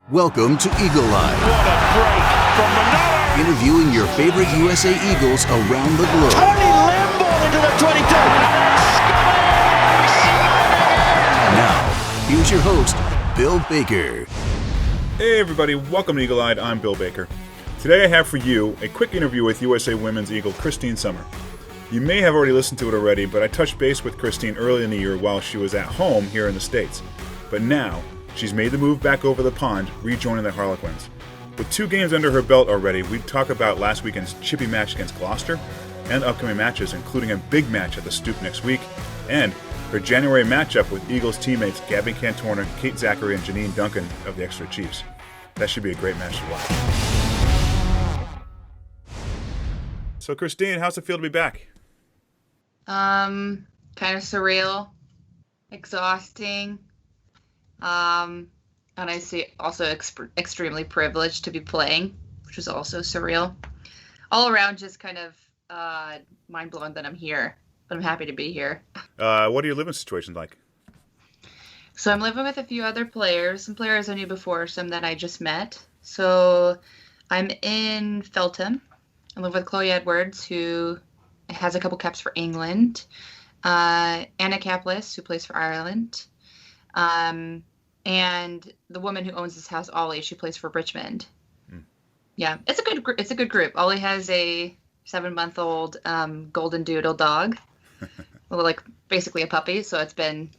Welcome to Eagle Eye. What a break from Manolo! Interviewing your favorite USA Eagles around the globe. Tony Lamb into the 22. Now, here's your host, Bill Baker. Hey everybody, welcome to Eagle Eye. I'm Bill Baker. Today I have for you a quick interview with USA Women's Eagle Kristine Sommer. You may have already listened to it already, but I touched base with Kristine early in the year while she was at home here in the States. But now, she's made the move back over the pond, rejoining the Harlequins. With 2 games under her belt already, we talk about last weekend's chippy match against Gloucester and upcoming matches, including a big match at the Stoop next week, and her January matchup with Eagles teammates Gabby Cantorna, Kate Zachary, and Janine Duncan of the Exeter Chiefs. That should be a great match to watch. So, Kristine, how's it feel to be back? Kind of surreal, exhausting, and I see also extremely privileged to be playing, which is also surreal. All around, just kind of mind-blowing that I'm here, but I'm happy to be here. What are your living situations like? So I'm living with a few other players, some players I knew before, some that I just met. So I'm in Feltham. I live with Chloe Edwards, who has a couple caps for England, Anna Caplis, who plays for Ireland, and the woman who owns this house, Ollie, she plays for Richmond. Yeah, it's a good group. Ollie has a 7-month-old golden doodle dog, like basically a puppy. So it's been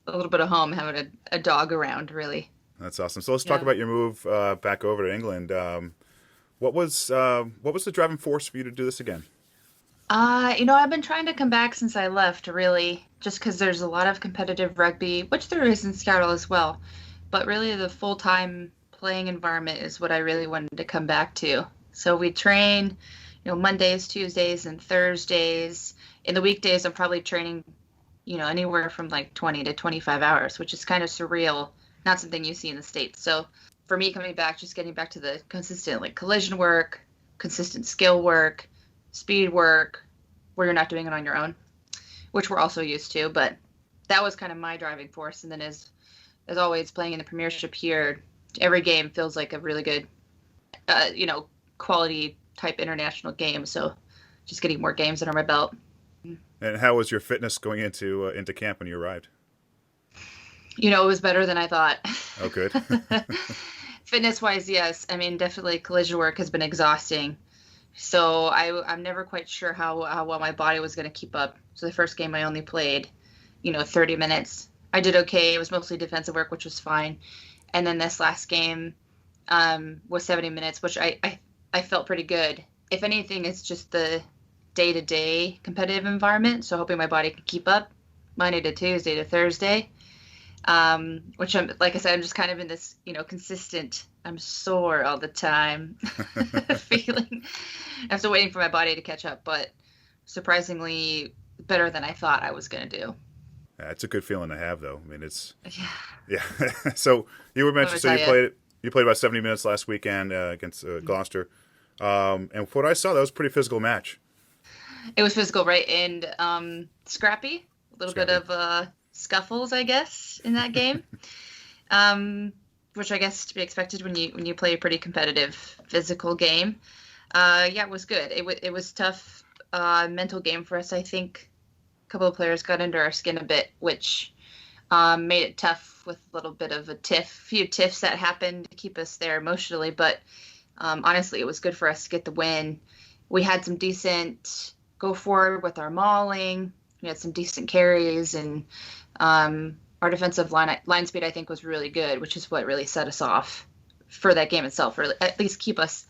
a little bit of home having a dog around, really. That's awesome. So let's talk about your move back over to England. What was the driving force for you to do this again? I've been trying to come back since I left, really, just because there's a lot of competitive rugby, which there is in Seattle as well. But really, the full-time playing environment is what I really wanted to come back to. So we train, Mondays, Tuesdays, and Thursdays. In the weekdays, I'm probably training, anywhere from like 20 to 25 hours, which is kind of surreal, not something you see in the States. So for me, coming back, just getting back to the consistent collision work, consistent skill work, speed work, where you're not doing it on your own, which we're also used to. But that was kind of my driving force. And then as always, playing in the Premiership here, every game feels like a really good, quality type international game. So just getting more games under my belt. And how was your fitness going into camp when you arrived? It was better than I thought. Oh, good. Fitness-wise, yes. I mean, definitely collision work has been exhausting. So I'm never quite sure how well my body was going to keep up. So the first game I only played, 30 minutes. I did okay. It was mostly defensive work, which was fine. And then this last game was 70 minutes, which I felt pretty good. If anything, it's just the day-to-day competitive environment. So hoping my body could keep up Monday to Tuesday to Thursday, which like I said, I'm just kind of in this, consistent, I'm sore all the time feeling. I'm still waiting for my body to catch up, but surprisingly better than I thought I was going to do. Yeah, it's a good feeling to have, though. I mean, yeah. So you were mentioning, so you played about 70 minutes last weekend against Gloucester, and from what I saw, that was a pretty physical match. It was physical, right? And scrappy, a little bit of scuffles, I guess, in that game. Which I guess to be expected when you play a pretty competitive physical game. It was good. It was tough mental game for us. I think a couple of players got under our skin a bit, which made it tough with a little bit of a few tiffs that happened to keep us there emotionally. But honestly, it was good for us to get the win. We had some decent go forward with our mauling. We had some decent carries, and our defensive line speed, I think, was really good, which is what really set us off for that game itself, or at least keep us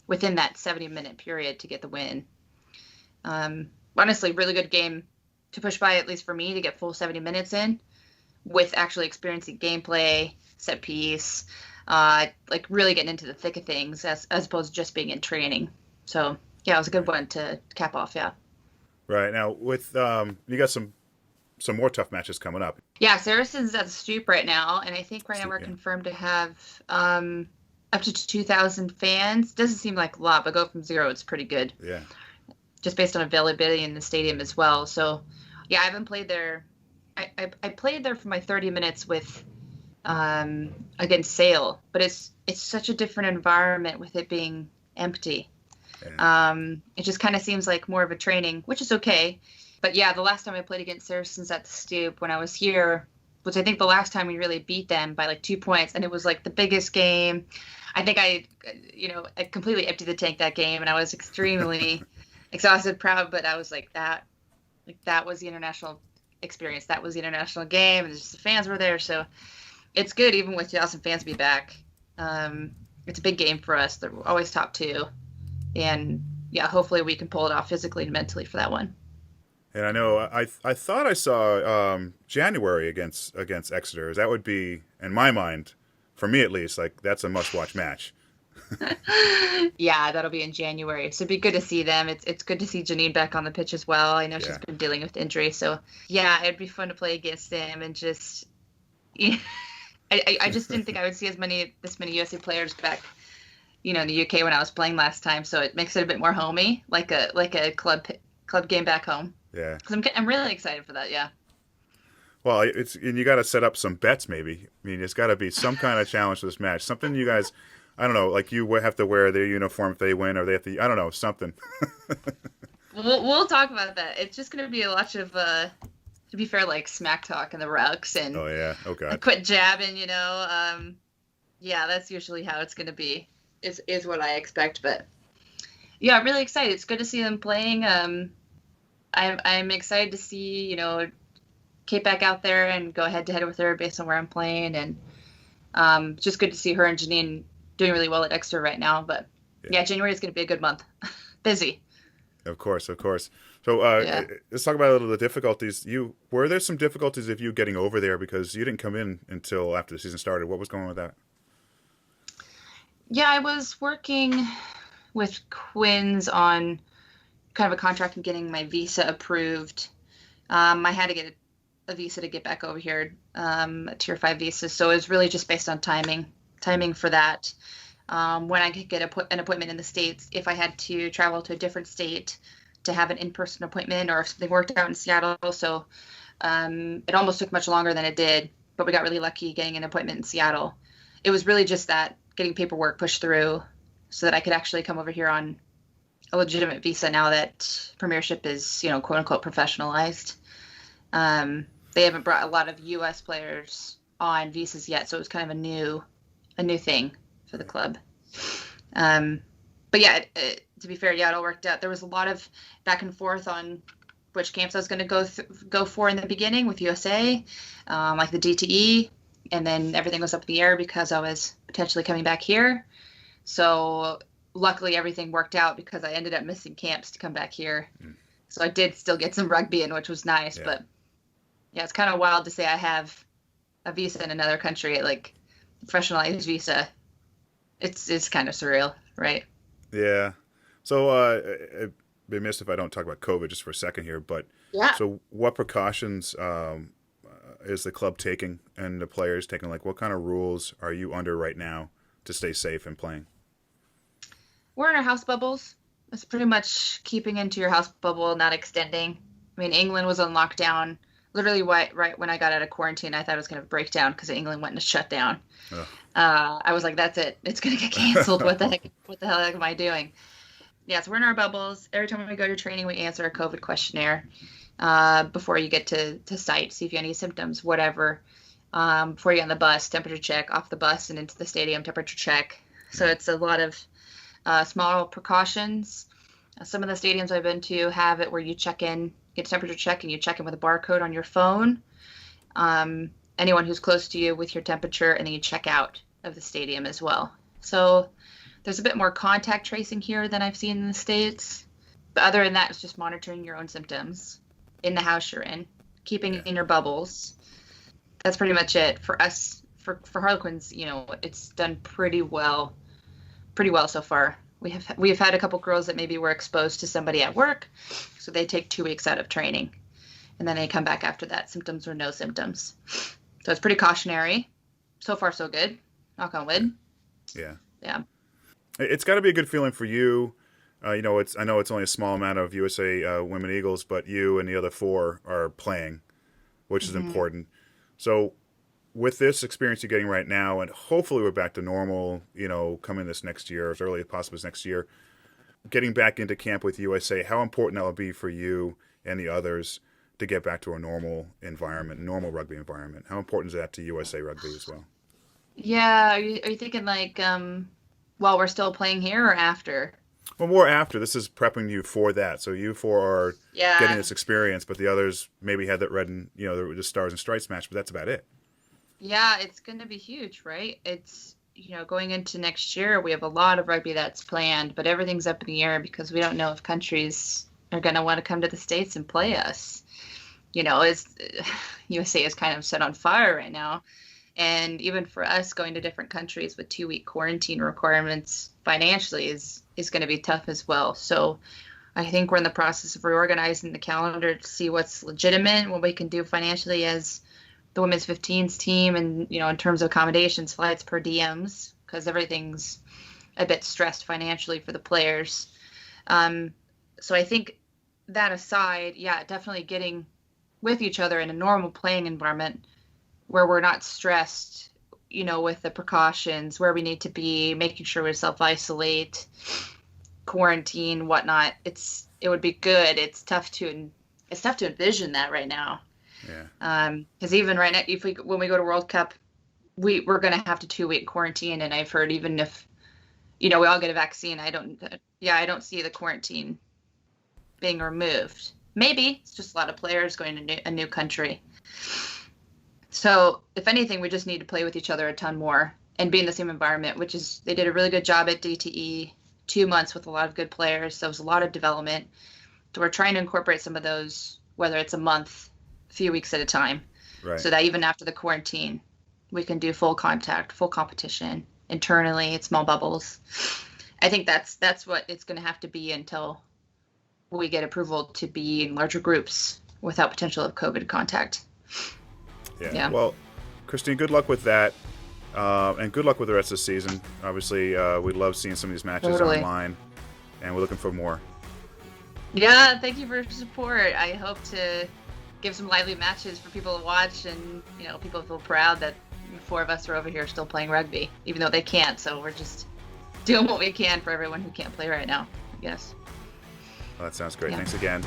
within that 70-minute period to get the win. Honestly, really good game to push by, at least for me, to get full 70 minutes in with actually experiencing gameplay, set piece, really getting into the thick of things as opposed to just being in training. So, yeah, it was a good one to cap off, yeah. Right. Now, with you got some more tough matches coming up. Yeah, Saracen's at the Stoop right now, and I think right now we're confirmed to have up to 2,000 fans. Doesn't seem like a lot, but go from 0, it's pretty good. Yeah. Just based on availability in the stadium as well. So, yeah, I haven't played there. I played there for my 30 minutes with against Sale, but it's such a different environment with it being empty. Yeah. It just kind of seems like more of a training, which is okay. But yeah, the last time I played against Saracens at the Stoop when I was here was, I think, the last time we really beat them by like 2 points, and it was like the biggest game. I think I completely emptied the tank that game, and I was extremely exhausted, proud, but I was like that was the international experience. That was the international game, and just the fans were there, so it's good even with 2,000 fans be back. It's a big game for us. They're always top two, and yeah, hopefully we can pull it off physically and mentally for that one. And I know I thought I saw January against Exeter. That would be, in my mind, for me at least, like that's a must-watch match. Yeah, that'll be in January. So it'd be good to see them. It's good to see Janine back on the pitch as well. I know she's been dealing with injury, so yeah, it'd be fun to play against them and just. I just didn't think I would see this many USA players back, in the UK when I was playing last time. So it makes it a bit more homey, like a club game back home. Yeah. Because I'm really excited for that. Yeah. Well, and you got to set up some bets, maybe. I mean, it's got to be some kind of challenge for this match. Something you guys, I don't know, like you have to wear their uniform if they win, or they have to, I don't know, something. We'll talk about that. It's just going to be a lot of, to be fair, like smack talk in the rucks and oh yeah, oh god, quit jabbing. Yeah, that's usually how it's going to be. Is what I expect, but yeah, I'm really excited. It's good to see them playing. I'm excited to see Kate back out there and go head to head with her based on where I'm playing, and just good to see her and Janine doing really well at Exeter right now. But yeah, January is going to be a good month. Busy. Of course. So let's talk about a little of the difficulties. Were there some difficulties of you getting over there because you didn't come in until after the season started? What was going on with that? Yeah, I was working with Quins on kind of a contract and getting my visa approved. I had to get a visa to get back over here, a Tier 5 visa. So it was really just based on timing for that. When I could get an appointment in the States, if I had to travel to a different state to have an in-person appointment, or if something worked out in Seattle. So it almost took much longer than it did, but we got really lucky getting an appointment in Seattle. It was really just that, getting paperwork pushed through so that I could actually come over here on a legitimate visa now that Premiership is, quote unquote professionalized. They haven't brought a lot of U.S. players on visas yet, so it was kind of a new thing for the club. But yeah, to be fair, it all worked out. There was a lot of back and forth on which camps I was going to go for in the beginning with USA, like the DTE, and then everything was up in the air because I was potentially coming back here. So luckily everything worked out because I ended up missing camps to come back here. So I did still get some rugby in, which was nice. But yeah, it's kind of wild to say I have a visa in another country, like professionalized visa. It's kind of surreal, right? Yeah. So I'd be remiss if I don't talk about COVID just for a second here. But so what precautions is the club taking and the players taking? Like, what kind of rules are you under right now to stay safe and playing? We're in our house bubbles. It's pretty much keeping into your house bubble, not extending. I mean, England was on lockdown. Literally, right when I got out of quarantine, I thought it was going to break down because England went into shutdown. I was like, that's it. It's going to get canceled. What the hell am I doing? Yeah, so we're in our bubbles. Every time we go to training, we answer a COVID questionnaire before you get to site, see if you have any symptoms, whatever. Before you get on the bus, temperature check, off the bus and into the stadium, temperature check. So it's a lot of small precautions. Some of the stadiums I've been to have it where you check in, get a temperature check, and you check in with a barcode on your phone. Anyone who's close to you with your temperature, and then you check out of the stadium as well. So there's a bit more contact tracing here than I've seen in the States. But other than that, it's just monitoring your own symptoms in the house you're in, keeping in your bubbles. That's pretty much it. For us, for Harlequins, it's done pretty well so far. We've had a couple girls that maybe were exposed to somebody at work, so they take 2 weeks out of training, and then they come back after that, symptoms or no symptoms. So it's pretty cautionary. So far, so good. Knock on wood. Yeah. Yeah. It's got to be a good feeling for you. I know it's only a small amount of USA Women Eagles, but you and the other 4 are playing, which is important. So with this experience you're getting right now, and hopefully we're back to normal, coming this next year, as early as possible as next year, getting back into camp with USA, how important that will be for you and the others to get back to a normal environment, normal rugby environment? How important is that to USA Rugby as well? Yeah, are you thinking like while we're still playing here or after? Well, more after. This is prepping you for that. So you four are getting this experience, but the others maybe had that red and, the Stars and Stripes match, but that's about it. Yeah, it's going to be huge, right? It's, going into next year, we have a lot of rugby that's planned, but everything's up in the air because we don't know if countries are going to want to come to the States and play us. USA is kind of set on fire right now. And even for us, going to different countries with 2-week quarantine requirements financially is going to be tough as well. So I think we're in the process of reorganizing the calendar to see what's legitimate, what we can do financially as the women's 15s team, and in terms of accommodations, flights, per diems, because everything's a bit stressed financially for the players. So I think that aside, definitely getting with each other in a normal playing environment where we're not stressed, with the precautions, where we need to be, making sure we self-isolate, quarantine, whatnot. It would be good. It's tough to envision that right now. Yeah. Because even right now, when we go to World Cup, we're going to have to 2-week quarantine, and I've heard even if, we all get a vaccine, I don't see the quarantine being removed. Maybe it's just a lot of players going to a new country. So if anything, we just need to play with each other a ton more and be in the same environment, which is, they did a really good job at DTE, 2 months with a lot of good players. So it was a lot of development. So we're trying to incorporate some of those, whether it's a month, a few weeks at a time, right, so that even after the quarantine, we can do full contact, full competition internally, in small bubbles. I think that's what it's going to have to be until we get approval to be in larger groups without potential of COVID contact. Yeah. Well, Kristine, good luck with that, and good luck with the rest of the season. Obviously, we love seeing some of these matches online, and we're looking for more. Yeah, thank you for your support. I hope to give some lively matches for people to watch, and people feel proud that 4 of us are over here still playing rugby, even though they can't. So we're just doing what we can for everyone who can't play right now, I guess. Well, that sounds great. Yeah. Thanks again.